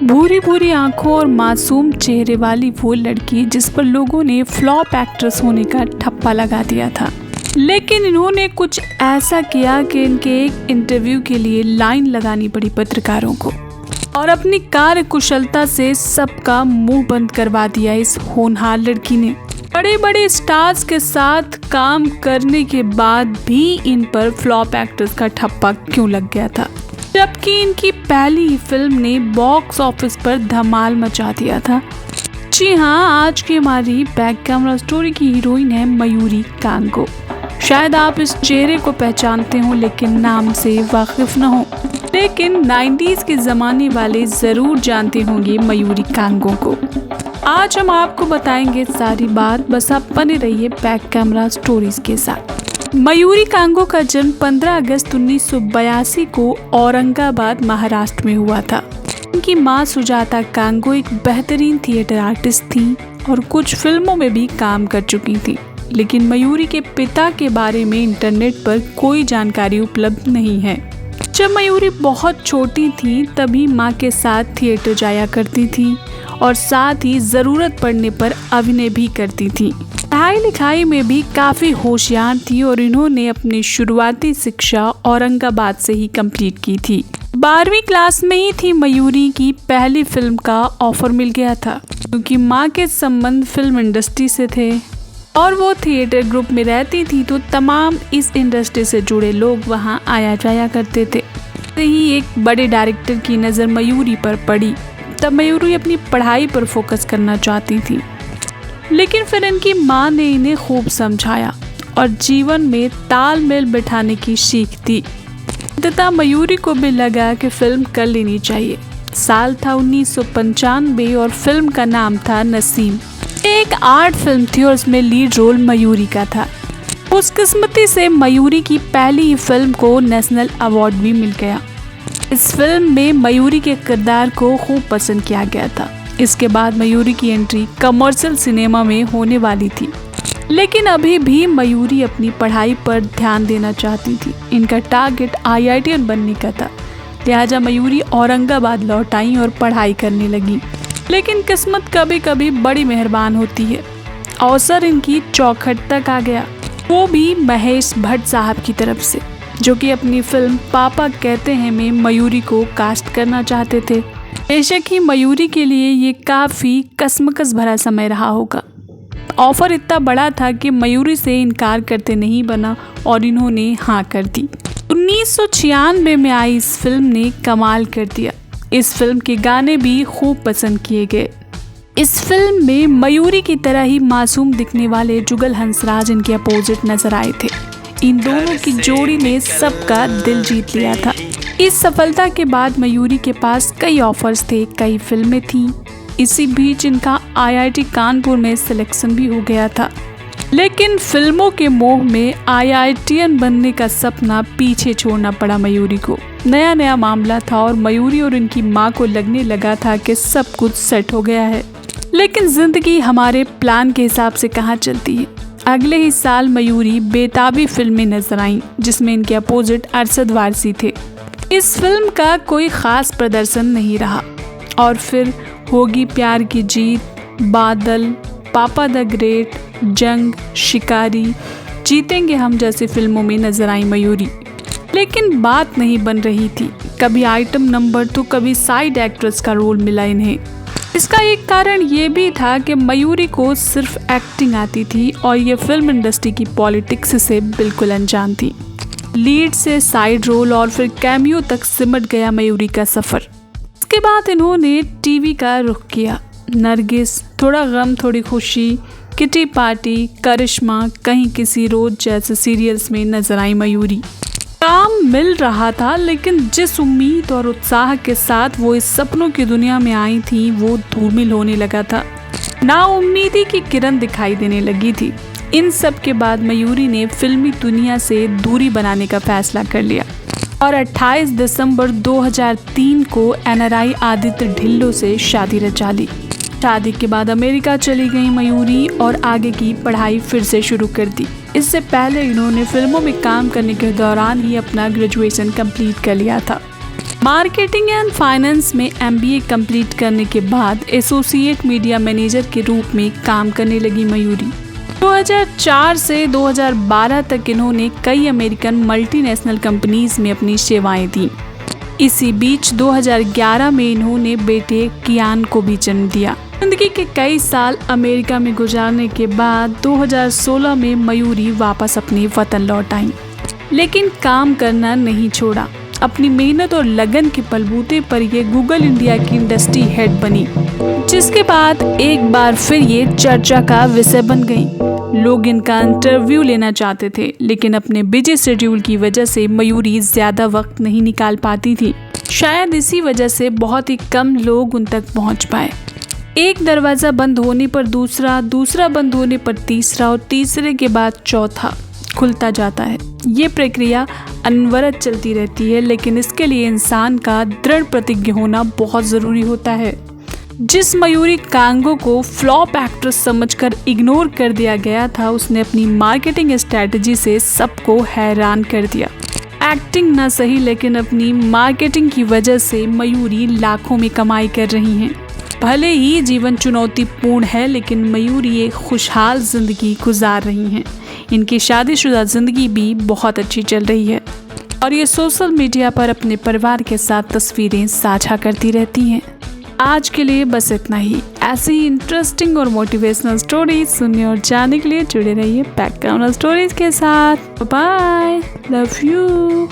भूरी भूरी आंखों और मासूम चेहरे वाली वो लड़की जिस पर लोगों ने फ्लॉप एक्ट्रेस होने का ठप्पा लगा दिया था, लेकिन इन्होंने कुछ ऐसा किया कि इनके एक इंटरव्यू के लिए लाइन लगानी पड़ी पत्रकारों को, और अपनी कार्य कुशलता से सबका मुंह बंद करवा दिया इस होनहार लड़की ने। बड़े बड़े स्टार्स के साथ काम करने के बाद भी इन पर फ्लॉप एक्ट्रेस का ठप्पा क्यों लग गया था, जबकि इनकी पहली फिल्म ने बॉक्स ऑफिस पर धमाल मचा दिया था। जी हाँ, आज की हमारी बैक कैमरा स्टोरी की हीरोइन है मयूरी कांगो। शायद आप इस चेहरे को पहचानते हो लेकिन नाम से वाकिफ न हो, लेकिन 90s के ज़माने वाले ज़रूर जानते होंगे मयूरी कांगो को। आज हम आपको बताएंगे सारी बात, बस आप बने रहिए बैक कैमरा स्टोरीज के साथ। मयूरी कांगो का जन्म 15 अगस्त 1982 को औरंगाबाद, महाराष्ट्र में हुआ था। उनकी मां सुजाता कांगो एक बेहतरीन थिएटर आर्टिस्ट थी और कुछ फिल्मों में भी काम कर चुकी थी, लेकिन मयूरी के पिता के बारे में इंटरनेट पर कोई जानकारी उपलब्ध नहीं है। जब मयूरी बहुत छोटी थी तभी मां के साथ थिएटर जाया करती थी और साथ ही ज़रूरत पड़ने पर अभिनय भी करती थी। पढ़ाई लिखाई में भी काफ़ी होशियार थी और इन्होंने अपनी शुरुआती शिक्षा औरंगाबाद से ही कंप्लीट की थी। 12वीं क्लास में ही थी मयूरी की पहली फिल्म का ऑफर मिल गया था, क्योंकि माँ के संबंध फिल्म इंडस्ट्री से थे और वो थिएटर ग्रुप में रहती थी, तो तमाम इस इंडस्ट्री से जुड़े लोग वहाँ आया जाया करते थे। ही एक बड़े डायरेक्टर की नज़र मयूरी पर पड़ी, तब मयूरी अपनी पढ़ाई पर फोकस करना चाहती थी, लेकिन फिर इनकी माँ ने इन्हें खूब समझाया और जीवन में तालमेल बिठाने की सीख दी। तथा मयूरी को भी लगा कि फिल्म कर लेनी चाहिए। साल था 1995 और फिल्म का नाम था नसीम। एक आर्ट फिल्म थी और उसमें लीड रोल मयूरी का था। खुशकिस्मती से मयूरी की पहली ही फिल्म को नेशनल अवार्ड भी मिल गया। इस फिल्म में मयूरी के किरदार को खूब पसंद किया गया था। इसके बाद मयूरी की एंट्री कमर्शियल सिनेमा में होने वाली थी, लेकिन अभी भी मयूरी अपनी पढ़ाई पर ध्यान देना चाहती थी। इनका टारगेट IITian बनने का था, लिहाजा मयूरी औरंगाबाद लौट आई और पढ़ाई करने लगी। लेकिन किस्मत कभी कभी बड़ी मेहरबान होती है। अवसर इनकी चौखट तक आ गया, वो भी महेश भट्ट साहब की तरफ से, जो कि अपनी फिल्म पापा कहते हैं में मयूरी को कास्ट करना चाहते थे। बेशक ही मयूरी के लिए ये काफ़ी कसमकस भरा समय रहा होगा। ऑफर इतना बड़ा था कि मयूरी से इनकार करते नहीं बना और इन्होंने हाँ कर दी। 1996 में आई इस फिल्म ने कमाल कर दिया। इस फिल्म के गाने भी खूब पसंद किए गए। इस फिल्म में मयूरी की तरह ही मासूम दिखने वाले जुगल हंसराज इनके अपोजिट नजर आए थे। इन दोनों की जोड़ी ने सबका दिल जीत लिया था। इस सफलता के बाद मयूरी के पास कई ऑफर्स थे, कई फिल्में थीं। इसी बीच इनका IIT कानपुर में सिलेक्शन भी हो गया था, लेकिन फिल्मों के मोह में IITian बनने का सपना पीछे छोड़ना पड़ा मयूरी को। नया नया मामला था और मयूरी और इनकी माँ को लगने लगा था कि सब कुछ सेट हो गया है, लेकिन जिंदगी हमारे प्लान के हिसाब से कहाँ चलती है। अगले ही साल मयूरी बेताबी फिल्म में नजर आई, जिसमें इनके अपोजिट अरशद वारसी थे। इस फिल्म का कोई खास प्रदर्शन नहीं रहा और फिर होगी प्यार की जीत, बादल, पापा द ग्रेट, जंग, शिकारी, जीतेंगे हम जैसी फिल्मों में नजर आई मयूरी। लेकिन बात नहीं बन रही थी। कभी आइटम नंबर तो कभी साइड एक्ट्रेस का रोल मिला इन्हें। इसका एक कारण ये भी था कि मयूरी को सिर्फ एक्टिंग आती थी और ये फिल्म इंडस्ट्री की पॉलिटिक्स से बिल्कुल अनजान थी। लीड से साइड रोल और फिर कैमियो तक सिमट गया मयूरी का सफ़र। इसके बाद इन्होंने टीवी का रुख किया। नरगिस, थोड़ा गम थोड़ी खुशी, किटी पार्टी, करिश्मा, कहीं किसी रोज जैसे सीरियल्स में नजर आई मयूरी। काम मिल रहा था, लेकिन जिस उम्मीद और उत्साह के साथ वो इस सपनों की दुनिया में आई थी वो धूमिल होने लगा था। नाउम्मीदी की किरण दिखाई देने लगी थी। इन सब के बाद मयूरी ने फिल्मी दुनिया से दूरी बनाने का फैसला कर लिया और 28 दिसंबर 2003 को NRI आदित्य ढिल्लों से शादी रचा ली। शादी के बाद अमेरिका चली गई मयूरी और आगे की पढ़ाई फिर से शुरू कर दी। इससे पहले इन्होंने फिल्मों में काम करने के दौरान ही अपना ग्रेजुएशन कंप्लीट कर लिया था। मार्केटिंग एंड फाइनेंस में MBA कंप्लीट करने के बाद एसोसिएट मीडिया मैनेजर के रूप में काम करने लगी मयूरी। 2004 से 2012 तक इन्होंने कई अमेरिकन मल्टीनेशनल कंपनीज में अपनी सेवाएं दी। इसी बीच 2011 में इन्होंने बेटे कियान को भी जन्म दिया। जिंदगी के कई साल अमेरिका में गुजारने के बाद 2016 में मयूरी वापस अपने वतन लौट आई, लेकिन काम करना नहीं छोड़ा। अपनी मेहनत और लगन के बलबूते पर ये गूगल इंडिया की इंडस्ट्री हेड बनी, जिसके बाद एक बार फिर ये चर्चा का विषय बन गई। लोग इनका इंटरव्यू लेना चाहते थे, लेकिन अपने बिजी शेड्यूल की वजह से मयूरी ज्यादा वक्त नहीं निकाल पाती थी। शायद इसी वजह से बहुत ही कम लोग उन तक पहुंच पाए। एक दरवाजा बंद होने पर दूसरा, दूसरा बंद होने पर तीसरा और तीसरे के बाद चौथा खुलता जाता है। ये प्रक्रिया अनवरत चलती रहती है, लेकिन इसके लिए इंसान का दृढ़ प्रतिज्ञ होना बहुत ज़रूरी होता है। जिस मयूरी कांगो को फ्लॉप एक्ट्रेस समझकर इग्नोर कर दिया गया था, उसने अपनी मार्केटिंग स्ट्रैटेजी से सबको हैरान कर दिया। एक्टिंग ना सही, लेकिन अपनी मार्केटिंग की वजह से मयूरी लाखों में कमाई कर रही हैं। भले ही जीवन चुनौतीपूर्ण है, लेकिन मयूरी एक खुशहाल जिंदगी गुजार रही हैं। इनकी शादीशुदा जिंदगी भी बहुत अच्छी चल रही है और ये सोशल मीडिया पर अपने परिवार के साथ तस्वीरें साझा करती रहती हैं। आज के लिए बस इतना ही। ऐसी ही इंटरेस्टिंग और मोटिवेशनल स्टोरीज सुनने और जानने के लिए जुड़े रहिए बैकग्राउंड स्टोरीज के साथ। Bye, love you.